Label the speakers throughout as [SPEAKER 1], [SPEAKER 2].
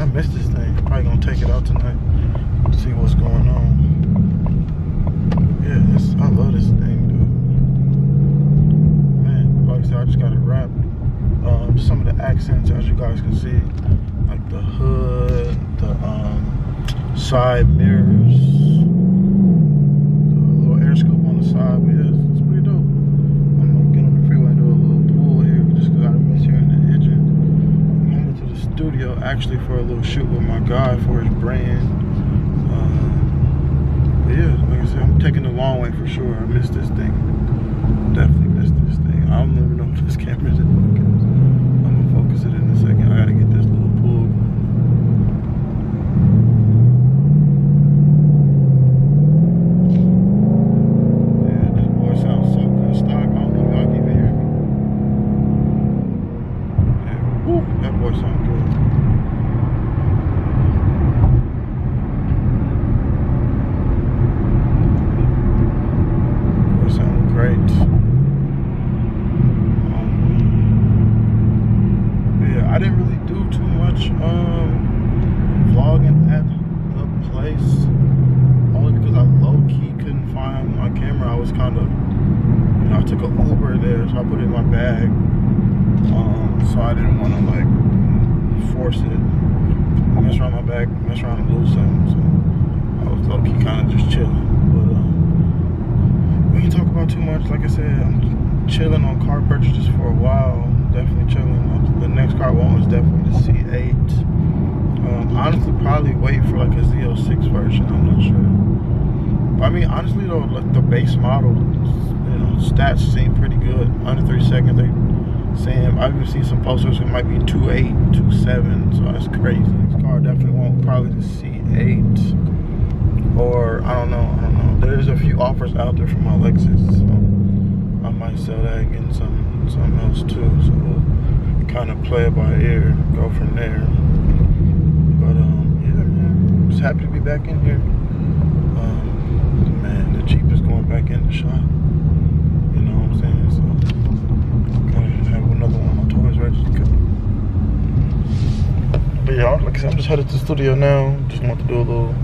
[SPEAKER 1] I missed this thing. Probably gonna take it out tonight. See what's going on. Yeah, I love this thing, dude. Man, like I said, I just got it wrapped. Some of the accents, as you guys can see, like the hood, the side mirrors, the little air scoop on the side. But yeah, it's pretty dope. I'm gonna get on the freeway and do a little pool here just because I miss hearing the engine. I'm headed to the studio actually for a little shoot with my guy for his brand. But yeah, like I said, I'm taking the long way for sure. I missed this thing. Definitely missed this thing. I don't even know if this camera's in focus. I'm gonna focus it in a second. I gotta get this little pool. Yeah, this boy sounds so good stock. I don't know if y'all can even hear me. Yeah, woo, that boy sounds good. Great. Yeah, I didn't really do too much vlogging at the place, only because I low-key couldn't find my camera. I was kind of, I took an Uber there, so I put it in my bag, so I didn't want to like force it, mess around my bag, mess around and lose something. So I was low-key kind of just chilling. We can talk about too much. Like I said, I'm chilling on car purchases for a while. Definitely chilling. The next car I want is definitely the C8. Honestly, probably wait for like a Z06 version. I'm not sure. But I mean, honestly though, like the base model, stats seem pretty good. Under 3 seconds, they saying I've even seen some posters that might be 2.8, 2.7. So that's crazy. This car definitely won't probably the C8. Or I don't know. There's a few offers out there for my Lexus, so I might sell that and get something else too. So we'll kind of play it by ear, go from there. But yeah, man, just happy to be back in here. Man, the Jeep is going back in the shop. You know what I'm saying? So gotta have another one of my toys ready to go. But yeah, like I said, I'm just headed to the studio now. Just want to do a little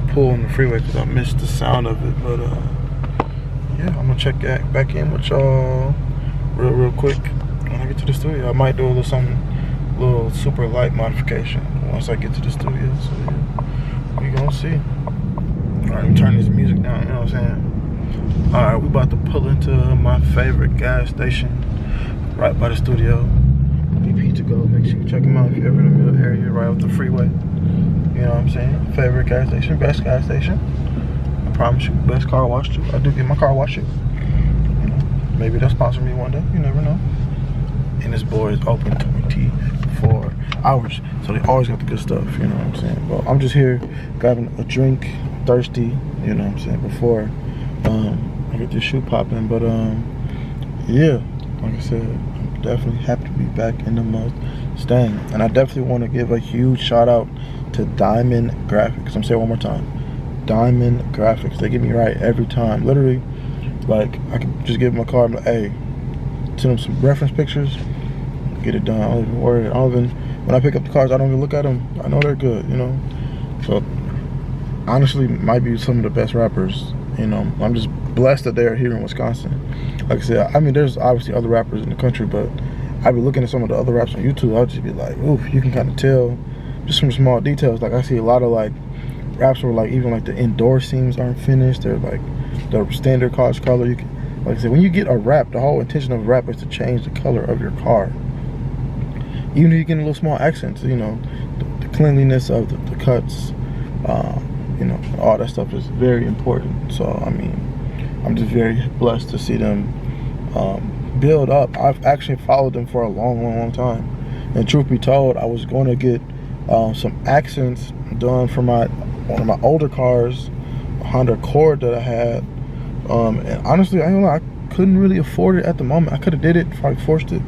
[SPEAKER 1] pull on the freeway because I missed the sound of it. But yeah, I'm gonna check back in with y'all real quick when I get to the studio. I might do a little super light modification once I get to the studio. So yeah, we gonna see. All right, I'm turning this music down. You know what I'm saying? All right, we about to pull into my favorite gas station right by the studio. BP to go. Make sure you check them out if you're ever in the middle area, right off the freeway. You know what I'm saying? Favorite gas station, best gas station. I promise you, best car wash too. I do get my car washed. You know, maybe they'll sponsor me one day. You never know. And this boy is open 24 hours, so they always got the good stuff. You know what I'm saying? Well, I'm just here grabbing a drink, thirsty. You know what I'm saying? Before I get this shoe popping. But yeah, like I said, I'm definitely happy to be back in the Mustang, and I definitely want to give a huge shout out to Diamond Graphics. I'm saying it one more time, Diamond Graphics. They get me right every time. Literally, like I can just give them a car. I'm like, hey, send them some reference pictures, get it done. I don't even worry. When I pick up the cars, I don't even look at them. I know they're good, you know. So honestly, might be some of the best rappers. You know, I'm just blessed that they're here in Wisconsin. Like I said, I mean, there's obviously other rappers in the country, but I'd be looking at some of the other raps on YouTube. I'll just be like, oof, you can kind of tell just some small details. Like I see a lot of like raps where like even like the indoor seams aren't finished. They're like the standard car's color. You can, like I said, when you get a rap, the whole intention of a rap is to change the color of your car. Even if you get a little small accents, you know, the cleanliness of the cuts, you know, all that stuff is very important. So I mean, I'm just very blessed to see them build up. I've actually followed them for a long time, and truth be told, I was going to get some accents done for one of my older cars, a Honda Accord that I had, and honestly, I don't know, I couldn't really afford it at the moment. I could have did it if I forced it,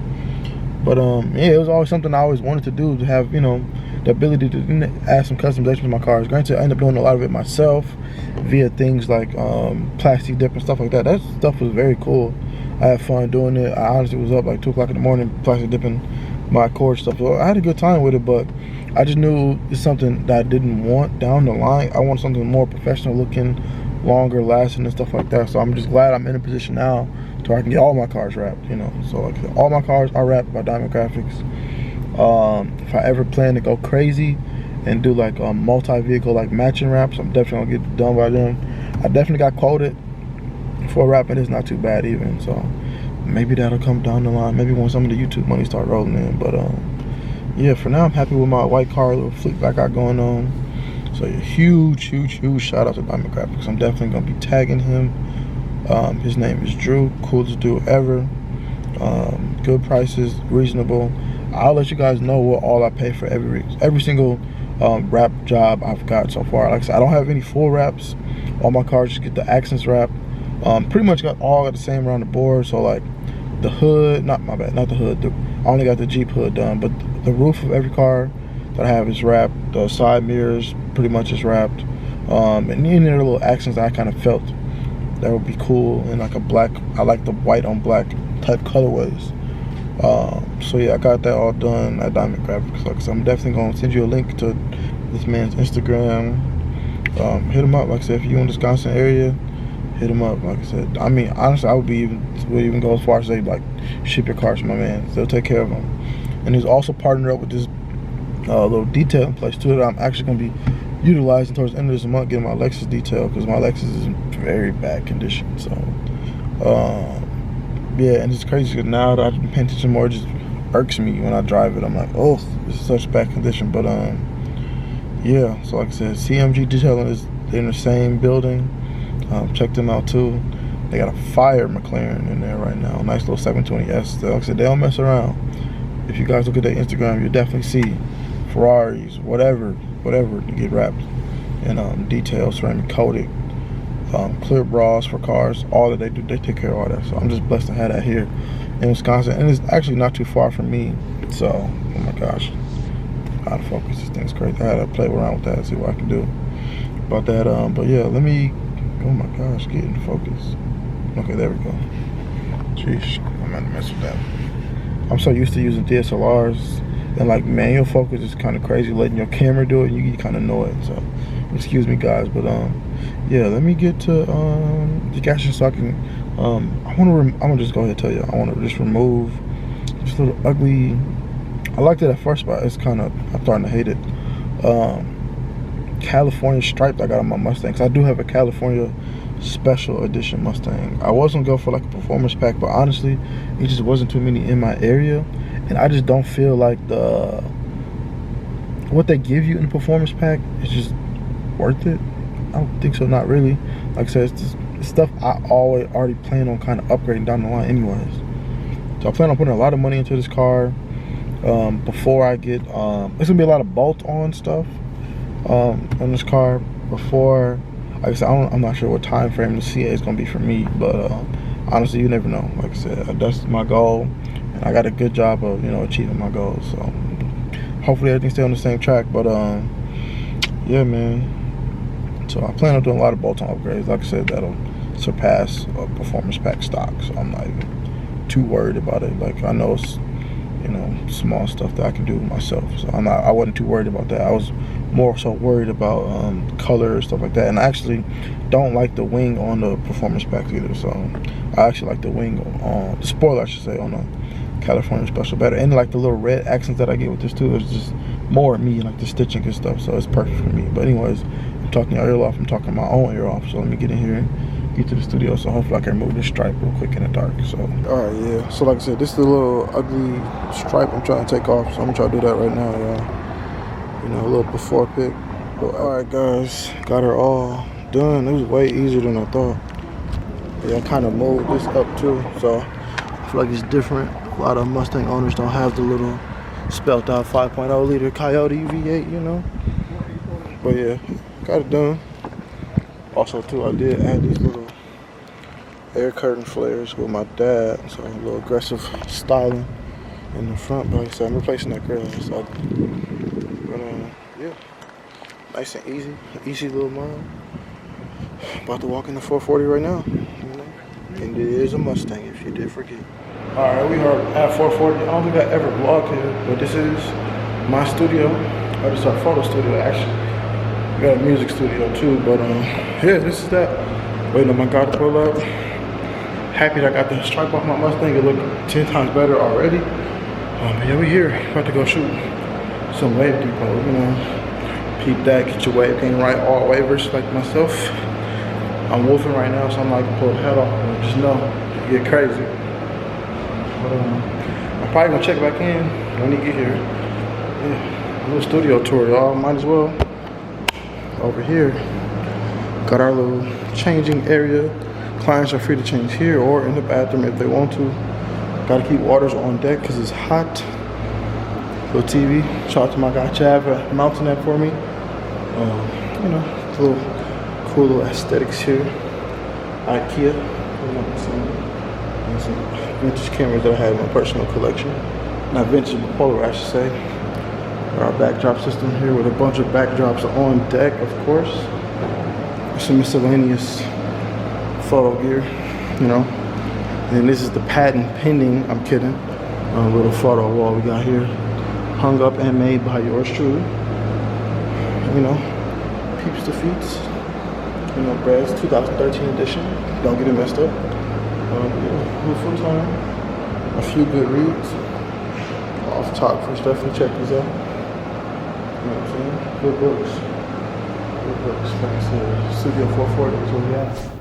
[SPEAKER 1] but yeah, it was always something I always wanted to do, to have, you know, the ability to add some customization to my cars. Granted, I ended up doing a lot of it myself via things like plastic dip and stuff like that. That stuff was very cool. I had fun doing it. I honestly was up like 2 o'clock in the morning plastic dipping my Accord stuff. So I had a good time with it, but I just knew it's something that I didn't want down the line. I want something more professional looking, longer lasting and stuff like that. So I'm just glad I'm in a position now to where I can get all my cars wrapped, you know. So like all my cars are wrapped by Diamond Graphics. If I ever plan to go crazy and do like multi-vehicle like matching wraps, I'm definitely gonna get it done by them. I definitely got quoted for wrapping. It's not too bad even, so maybe that'll come down the line, maybe when some of the YouTube money start rolling in. But yeah, for now I'm happy with my white car little fleet I got going on. So a huge shout out to Diamond Graphics. I'm definitely gonna be tagging him. His name is Drew, coolest dude ever. Good prices, reasonable. I'll let you guys know what all I pay for every single wrap job I've got so far. Like I said, I don't have any full wraps. All my cars just get the accents wrap. Pretty much got all the same around the board. So like the hood, not the hood. I only got the Jeep hood done, but the roof of every car that I have is wrapped. The side mirrors pretty much is wrapped. And any of the little accents I kind of felt that would be cool in like a black. I like the white on black type colorways. So yeah, I got that all done at Diamond Graphics. Like I said, I'm definitely gonna send you a link to this man's Instagram. Hit him up. Like I said, if you're in the Wisconsin area, hit him up. Like I said, I mean, honestly, I would even go as far as say like ship your cars to my man. They'll take care of them. And he's also partnered up with this little detailing place too that I'm actually gonna be utilizing towards the end of this month, getting my Lexus detailed, because my Lexus is in very bad condition. So yeah, and it's crazy because now that I've been paying attention more, it just irks me when I drive it. I'm like, oh, this is such bad condition. But yeah, so like I said, CMG Detailing is in the same building. Check them out too. They got a fire McLaren in there right now, nice little 720S. Like I said, they don't mess around. If you guys look at their Instagram, you'll definitely see Ferraris, whatever to get wrapped, and details, ceramic coated, clear bras for cars. All that they do, they take care of all that. So I'm just blessed to have that here in Wisconsin, and it's actually not too far from me. So oh my gosh, out of focus, this thing's crazy. I had to play around with that and see what I can do about that. But yeah, let me, oh my gosh, get in focus. Okay, there we go. Jeez, I'm gonna mess with that. I'm so used to using DSLRs, and like manual focus is kind of crazy. Letting your camera do it, you kind of know it. So excuse me guys, but yeah, let me get to the gas so I can I'm gonna just go ahead and tell you, I want to just remove this little ugly, I liked it at first, but it's kind of, I'm starting to hate it, California stripe I got on my Mustang, because I do have a California special edition Mustang. I was gonna go for like a performance pack, but honestly it just wasn't too many in my area, and I just don't feel like what they give you in the performance pack is just worth it. I don't think so, not really. Like I said, it's stuff I already plan on kind of upgrading down the line anyways. So I plan on putting a lot of money into this car before I get it's gonna be a lot of bolt-on stuff on this car before. Like I said, I'm not sure what time frame the CA is gonna be for me, but honestly, you never know. Like I said, that's my goal, and I got a good job of, you know, achieving my goals. So hopefully everything stay on the same track. But yeah, man. So I plan on doing a lot of bolt-on upgrades. Like I said, that'll surpass performance pack stock. So I'm not even too worried about it. Like I know it's, you know, small stuff that I can do myself. So I wasn't too worried about that. I was more so worried about color and stuff like that. And I actually don't like the wing on the performance packs either. So I actually like the wing on the spoiler, I should say, on the California special better. And like the little red accents that I get with this too, it's just more me, like the stitching and stuff. So it's perfect for me. But anyways, I'm talking your ear off, I'm talking my own ear off. So let me get in here and get to the studio. So hopefully I can remove this stripe real quick in the dark. So alright, yeah. So like I said, this is the little ugly stripe I'm trying to take off. So I'm gonna try to do that right now, y'all. You know, a little before pick. But alright guys, got her all done. It was way easier than I thought. Yeah, I kind of moved this up too, so I feel like it's different. A lot of Mustang owners don't have the little spelt out 5.0 liter Coyote V8, you know. But yeah, got it done. Also too, I did add these little air curtain flares with my dad, so a little aggressive styling in the front. But like I said, I'm replacing that grill. So, but yeah, nice and easy little mile. About to walk in the 440 right now. You know? And there's a Mustang, if you did forget. Alright, we are at 440. I don't think I ever vlogged here, but this is my studio. I just our photo studio, actually. We got a music studio too, but yeah, this is that. Waiting on my guy to pull up. Happy that I got the stripe off my Mustang. It looked 10 times better already. Yeah, we here. About to go shoot some wave depot, you know. Peep that, get your wave game right, all wavers like myself. I'm wolfing right now, so I'm like, pull the head off. Just know, you get crazy. But I'm probably gonna check back in when he get here. Yeah, a little studio tour, y'all. Might as well. Over here, got our little changing area. Clients are free to change here or in the bathroom if they want to. Gotta keep waters on deck because it's hot. Little TV. Shout out to my guy Chad for mounting that for me. You know, little cool little aesthetics here. IKEA. Some vintage cameras that I had in my personal collection. Not vintage, but Polar, I should say. Our backdrop system here with a bunch of backdrops on deck, of course. Some miscellaneous photo gear, you know. And this is the patent pending, I'm kidding, little photo wall we got here. Hung up and made by yours truly. You know, peeps the feats. You know, Brad's 2013 edition. Don't get it messed up. Yeah, good full time. A few good reads. Off top for definitely check these out. You know what I'm saying? Good books. Good books. Like I said, Studio 440 is where we at.